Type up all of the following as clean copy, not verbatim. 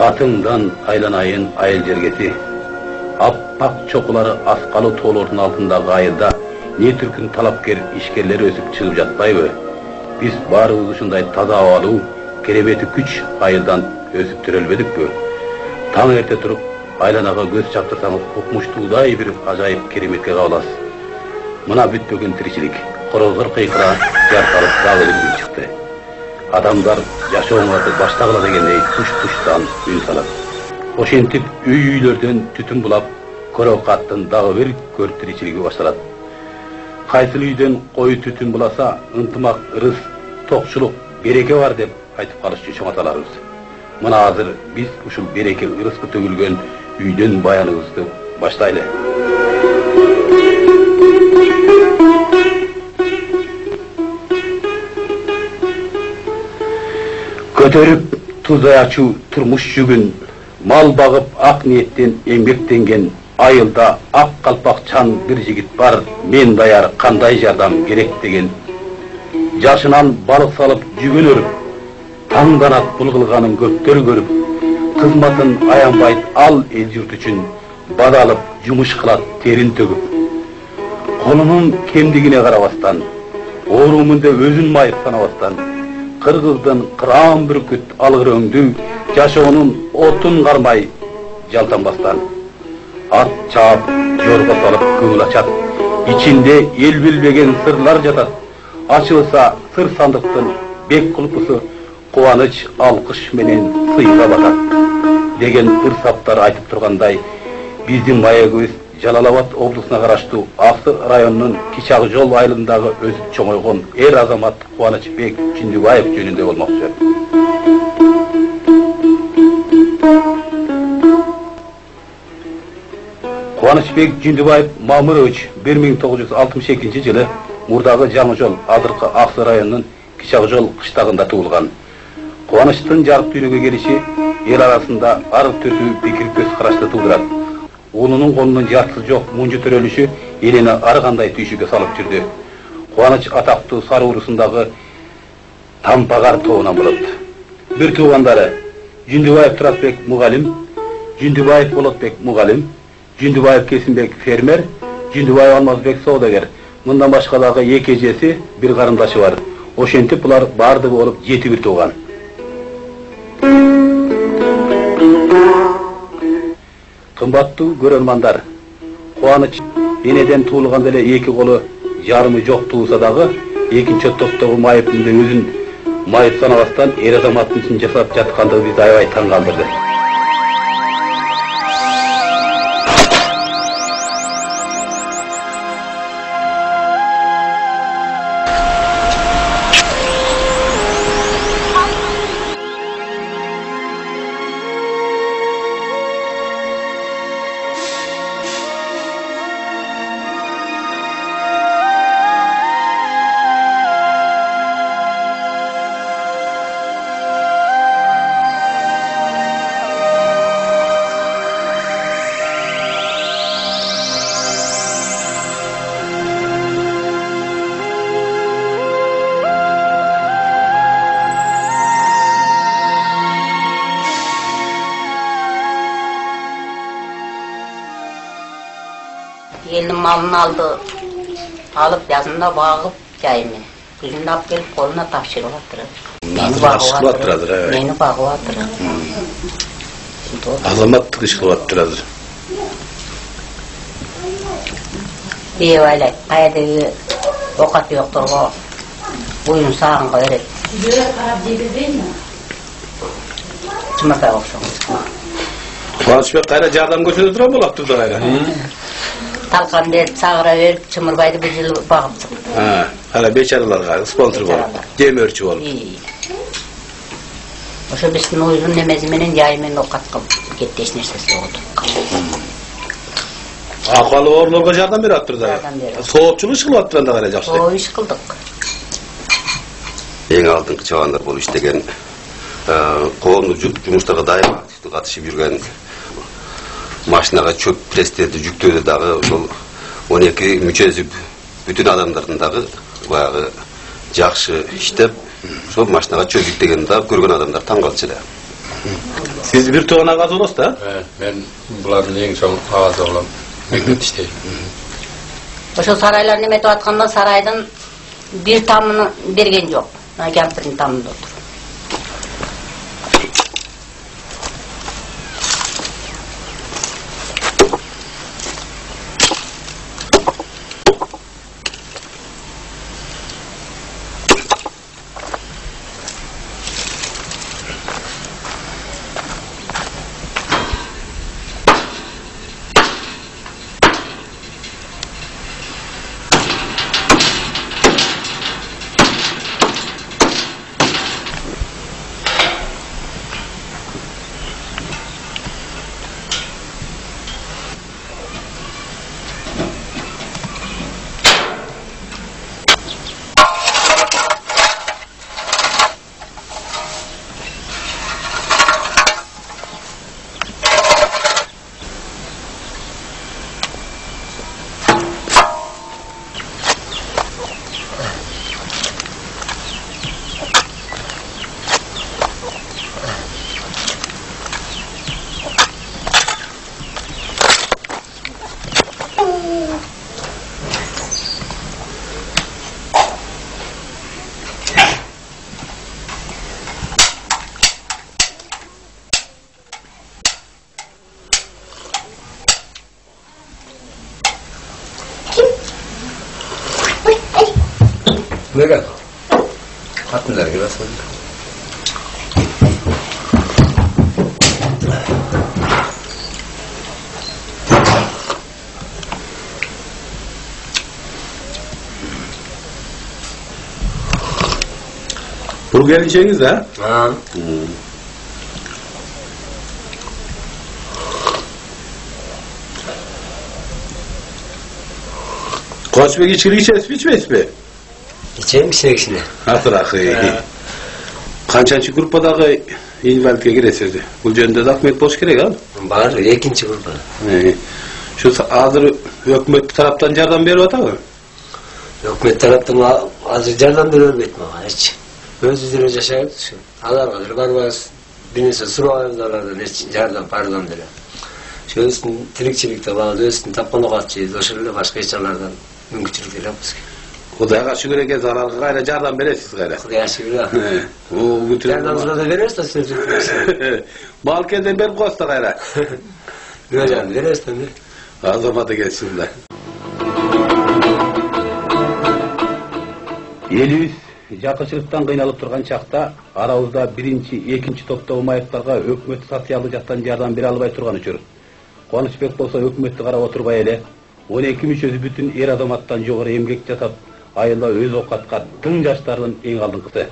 Atından aylanayın ayıl jergeti. Appak çokuları askalı toğlortun altındagı ayılda ne türkün talapker işkerleri ösüp çıkıp jatpayбы? Biz barыбыз ушундай таза абалуу, керемети күч айылдан өсүп төрөлбөдүкпү? Таң эрте туруп, айланага көз чаптырсаңыз укмуштуудай бир ажайып кереметке кабыласыз. Мына бүтпөгөн тиричилик, корозгор кыйкыра, жаркалып дагы үн чыкты. Адамдар жашооңорду баштагыла дегендей туш-туштан үн салат. Ошентип үй-үйлөрдөн түтүн булап, көрөкаттын дагы бир көр тиричилиги башталат. Кайсыл үйдөн кою түтүн буласа, ынтымак, ырыс, токчулук, береке бар деп айтып калышчу чоң аталарыбыз. Мына азыр биз ушул береке, ырыскы төгүлгөн үйдөн баяныбызды баштайлы. Көтөрүп тузай ачуу турмуш жүгүн, мал багып ак ниеттен эмгектенген айылда ак калпакчан бир жигит бар, мен даяр кандай жардам керек деген. Жашынан балык салып жүгөн өрүп, таң канат булгылганын көптөр көрүп, кызматын аянбайт ал эл журт үчүн, бадалып жумуш кылат терин төгүп. Колунун кемдигине карабастан, оорумунда өзүн майып санабастан, кыргыздын кыран бүркүт алгыр өңдүү, жашоонун отун кармай жалтанбастан. Ат чаап, жорго салып көңүл ачат, ичинде эл билбеген сырлар жатат. Ачылса сыр сандыктын бек кулпусу, кубаныч алкыш менен сыйга батат. Деген ырсаптар айтып тургандай, биздин маегибиз Жалал-Абад облусуна караштуу Аксы районунун Кичак жол айылындагы өсүп чоңойгон эр азамат Кубанычбек Жүндүбаев жөнүндө болмокчу. Кубанычбек Жүндүбаев Мамырович 1962 жылы Мурдагы Жаңы жол азыркы Аксы районунун Кичак жол кыштагында туулган. Кубанычтын жарык дүйнөгө келиши эл арасында ар түрдүү пикир көз карашты туудурат. Улунун колунун жартысы жок мунжу төрөлүшү элени ар кандай түйшүгө салып жүрдү. Кубаныч атактуу Сары урусундагы Тампагар тобунан болот. Бир туугандары Жүндүбаев Туратбек мугалим, Жүндүбаев Болотбек мугалим, Жүндүбаев Кесимбек фермер, Жүндүбаев Алмазбек соодагер. Мындан башка дагы эки эжеси, бир карындашы бар. Ошентип булар бардыгы болуп 7 бир тууган. Кымбаттуу көрөрмандар, Кубаныч энеден туулганда эле эки колу жарымы жок тууса дагы, экинчи топтогу майыптында өзүн майып санабастан эр азаматтын ишин жасап жаткандыгы бизди аябай таң калтырды. Elin malını aldı, alıp yazında bağıp cayını. Kızını alıp gelip koluna tapşırıp attırır. Neyini bağıp attırır. Azamatlık iş kılıp attırır. İyi öyle, kayadaki okat yoktur o. Oyun sağın koyarız. Böyle karab devirbeyin mi? Çımırda okşun. Kubanычбек kayra jardan köşede duran bolap turdu kayra. Talkan verip, sağıra verip, Çımırbay'da bir yıl bağıp çıktı. Hala beçaralar sponsor bolup, dem örçü bolup. Oşa bizden oyunun nemezimenen yaymen okat kılıp, gitti eş nersesi olduk. Akalı orlarga jardan beri attırdı. Soğutçulu iş kılıp attıranda kayra jakşı. O iş kıldık. Eң алдыңкы чабандар болуп иштеген, коомдук жумуштарга дайым активдүү катышып жүргөн, машинага чөп престерди жүктөөдө дагы ошол 12 мүчөсү бүтүн адамдардын дагы баягы жакшы иштеп, ошол машинага чөп жүктөгөнүн дагы көргөн адамдар таң калчу да. Siz bir tuğan ağaz olası da? Ben buların en son ağaz oğlum. Meknet işteyim. Oşo saraylar nemet atkanda saraydan bir tamını bergen yok. Kempirin tamında otur. Ne gel? Katmılar gibi asıl. Bu geleceğiniz de? Ha. Kaç bir içkili içmez mi? İçeyim misin ikisini? Nasıl akı? Kaçıncı grupadağı invalidke giresirdi? Bu jönde de Ahmet boş gerek al. Var, ikinci grubu. Şu hazır hükümet taraftan yardım veriyor da mı? Hükümet taraftan hazır yardım veriyor etme hiç. Özüdür yaşayıp düşün. Allah kadar var binirse suru ayızlarlardan hiç yardım pardon dire. Şu üstün tirikçilikte bazı üstün tapkanı kaçıyız. O şöyle başka insanlardan mümkünçülükler yapmış ki. Kudaya şükür ege zararlı gayra yardım veresiz gayra. Kudaya şükür ha. O bütün Yardımcıda da verirse sözlük. Balkede ben kosta gayra. Hocam verirse mi? Azamadı gelsin de. Elimiz jakıçılıktan kıynalıp turgan çakta arabızda birinci, ikinci topta umayıklarga ökmötü satıyalı jaktan yardan beri albay turgan üçür. Kuanычбек bolsa ökmötü karab oturbay ele 12 мүчөсү бүтүн эр адаматтан жогору эмгек жасап айылда өз окаткан тың жаштардын эң алдыңкысы.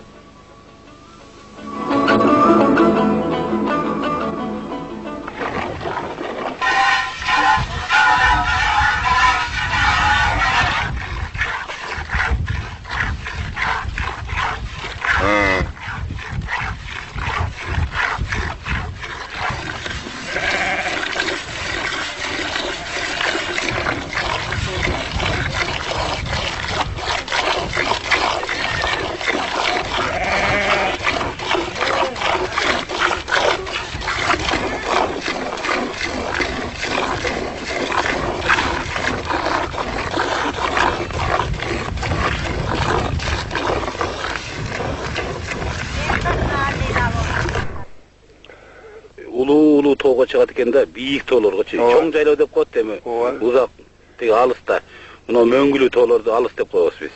Улуу тоого чыгат экен да, бийик тоолорго чыгат. Чоң жайлоо деп коет эми. Узак, тиги алыста. Мына мөңгүлүү тоолорду алыс деп коебуз биз.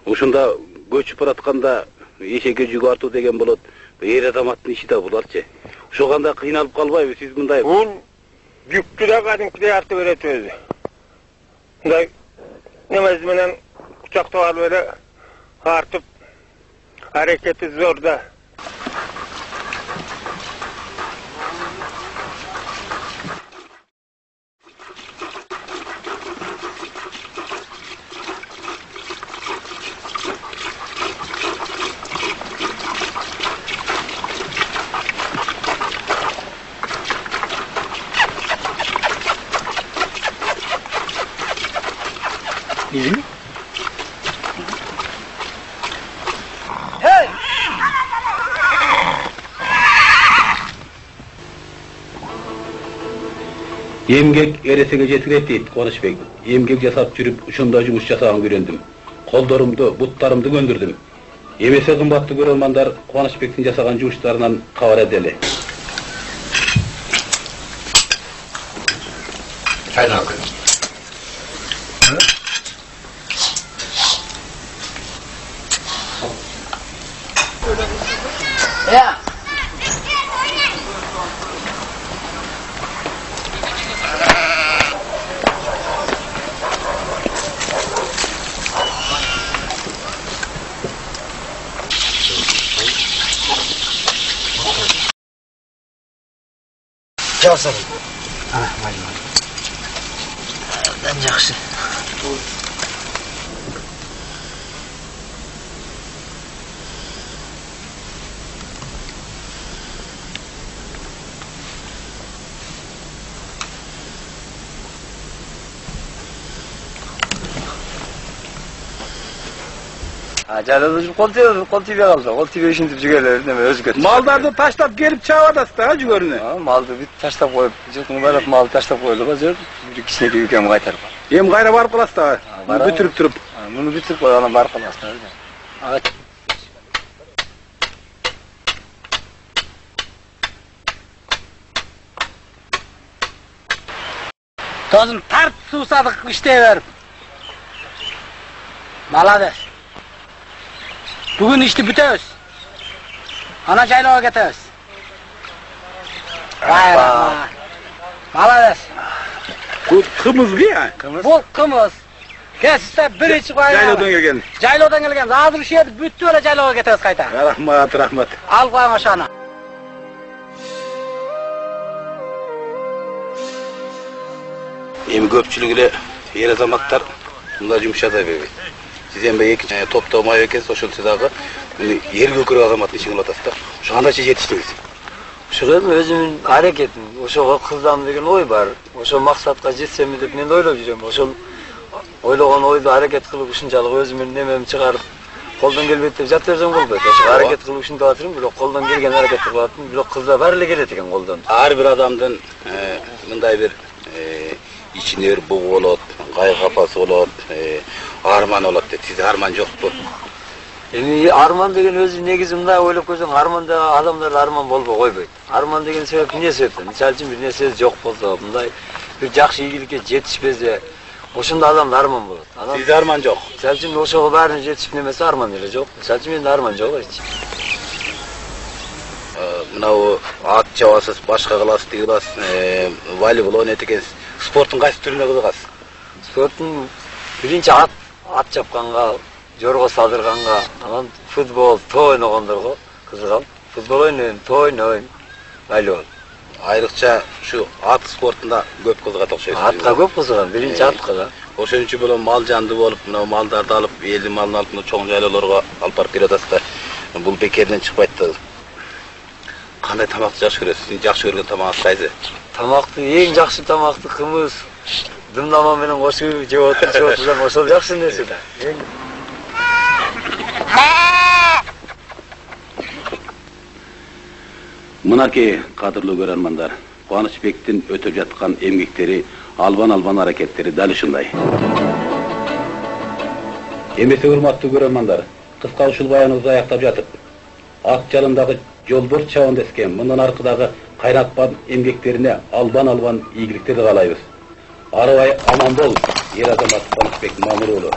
Ушунда көчүп баратканда эшекке жүк артуу деген болот. Эр адаматтын иши да буларчы. Ошо кандай кыйналып калбайбы сиз мындай? Бул жүктү да кадимкидей артып берет өзү. Мындай немеси менен кучактап алып эле артып аракети зор да. İyi. Hey! Emgek eresege jetiret deyip Qonuşbek. Emgek jasap жүрüp uşunda jumuş jasagany öğrendim. Kollarımdı, butlarımdı göndürdüm. Emese kımbatlı görelmanlar Qonuşbek'in jasagan jumuşlarından kabar edeli. Çaydan koy. Ya. Çalsana. Ben жақсы. Жайлауда жүрүп кол тийбей калды. Кол тийбей ушинтип жүгөлөр неме өзгөрт. Maldарды taşlap gelip çağırdasın da jügörüne. Малды бүт таштап коюп, жылкыны барып малды таштап коюлуга жер бир кичинекей үкем кайтарып. Em gayra barıp kılas da. Bütürüp durup. Муну бүтүп койгонун бар кыласың. Tozun tart susadık işteye verip. Malades. Bugün işti bütöz. Ana jaylağa getöz. Vay rahman. Malades. Bu kımız ya. Bu kımız. Kesiste bir içi koyun. Jayladan gelgen. Jayladan gelgen. Hazır şey edip büttü öyle jaylağa getöz kayta. Rahmat rahmat. Al koyun aşağına. Emi köpçülüğüyle yer azamatlar bunlar yumuşada bebi. Sizden bey iki top tomay ekes oşul sidağı yer gökürü azamatın için ulatasta. Şu anda siz yetiştiniz. Ошол өзүмүн аракетим, ошого кылдам деген ой бар. Ошол максатка жетсем деп мен ойлоп жүрөм. Ошол ойлогон ойду аракет кылып ушунчалык өзүмүн немем чыгарып колдон келбейт деп жат берсем болбойт. Ошо аракет кылып ушинтип атырмын, бирок колдон келген аракетти кылып атам, бирок кыздар баары эле келет экен колдон. Ар bir adamдын мындай bir içine bir buğu bolot, kaygı kafası bolot, arman bolot dedi. Sizde arman joktu. Эми арман деген өзү негизи мындай ойлоп көрсөң, арманда адамдарда арман болбой койбойт. Арман деген себеп эмне себептен? Мисалы үчүн бир нерсе жок болсо, мындай бир жакшы ийгиликке жетишпесе, ошондо адамда арман болот. Sizde arman жок. Мисалы үчүн ошого баарына жетишип немесе арман эле жок. Мисалы үчүн менде арман жок эч. Mınau at çabasız, başka kılas, tıgılas, voleybol oynayıp ekeniz. Sportun kaysı türüne kızıqasız? Спорттун биринчи ат чапканга, жорго салдырганга, анан футбол, тоо ойногондорго кызыгам. Футбол ойнойм, тоо ойнойм, волейбол. Ayrıkça şu at sportunda köp kızıqat okşayız. Атка көп кызыгам, биринчи атка да. Oşun üçün böyle mal canlı olup, maldardı alıp, elli malını alıp, çoğun jaylalarga alıp barıp keredasız da bu bekerden çıkmaydı. Qanday tamakты жакшы көрөсүз? Сиздин жакшы көргөн тамагыңыз кайсы? Тамакты эң жакшы тамакты кымыз, дымдама менен кошуп жеп отурсам, ошол жакшы нерсе да. Mınaki kadırlı görermanlar, Qonuşbek'tin ötüp жатқан emgekleri, alban hareketleri dal uşunday. Emese hurmatlı görermanlar, kıska uşul bayanınızı ayaktap jatıp, ak jalındagı Jolbor çağın desken, bundan arkadağı kaynatpan emgeklerine alban iyilikleri kalayız. Arabay aman bol, yer azamat Qonuşbek Mamuroğlu.